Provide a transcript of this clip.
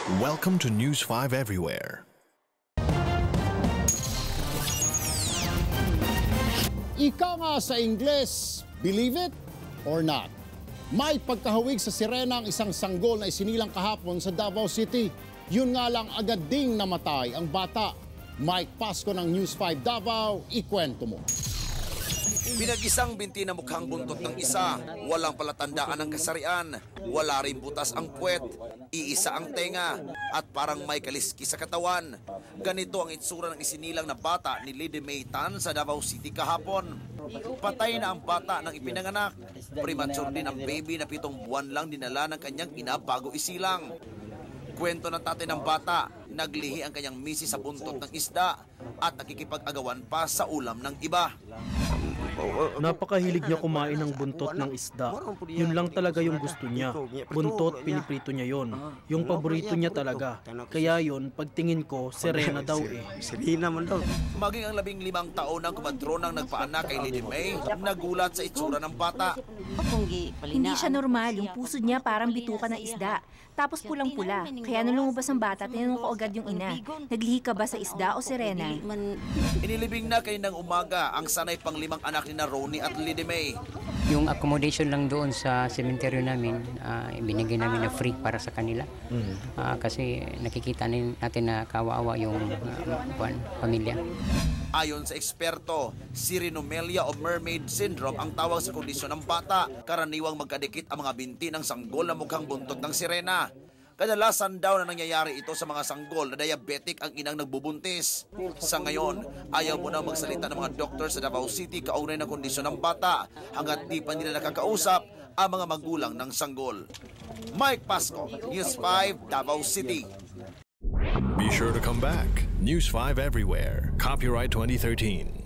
Welcome to News 5 Everywhere. Ika nga sa Ingles, believe it or not, may pagkahawig sa sirena ang isang sanggol na isinilang kahapon sa Davao City. Yun nga lang agad ding namatay ang bata. Mike Pasco ng News 5 Davao, ikwento mo. Pinag-isang binti na mukhang buntot ng isa, walang palatandaan ng kasarian, wala rin butas ang puwet, iisa ang tenga, at parang may kaliski sa katawan. Ganito ang itsura ng isinilang na bata ni Lady May Tan sa Davao City kahapon. Patay na ang bata nang ipinanganak. Premature din ang baby na 7 buwan lang dinala ng kanyang ina bago isilang. Kwento ng tatay ng bata, naglihi ang kanyang misis sa buntot ng isda at nakikipag-agawan pa sa ulam ng iba. Napakahilig niya kumain ng buntot ng isda. Yun lang talaga yung gusto niya. Buntot, piniprito niya yon. Yung paborito niya talaga. Kaya yon, pagtingin ko, sirena daw eh. Sirena man daw. Maging ang 15 taon ng kumadronang nagpaanak kay Lady May, nagulat sa itsura ng bata. Hindi siya normal. Yung puso niya parang bituka ng isda. Tapos pulang-pula. Kaya nung lumabas ang bata, tinanong ko agad yung ina. Naglihi ka ba sa isda o sirena? Inilibing na kaninang umaga ang sanay pang 5 anak ni na Ronnie at Lady May. Yung accommodation lang doon sa sementeryo namin, binigay namin na free para sa kanila. Kasi nakikita natin na kawawa yung pamilya. Ayon sa eksperto, Sirenomelia o mermaid syndrome ang tawag sa kondisyon ng bata. Karaniwang magkadikit ang mga binti ng sanggol na mukhang buntot ng sirena. Kadalasan daw na nangyayari ito sa mga sanggol na diabetic ang inang nagbubuntis. Sa ngayon, ayaw mo na magsalita ng mga doktor sa Davao City kaugnay ng kondisyon ng bata hanggat di pa nila nakakausap ang mga magulang ng sanggol. Mike Pasco, News 5, Davao City. Be sure to come back. News 5 Everywhere. Copyright 2013.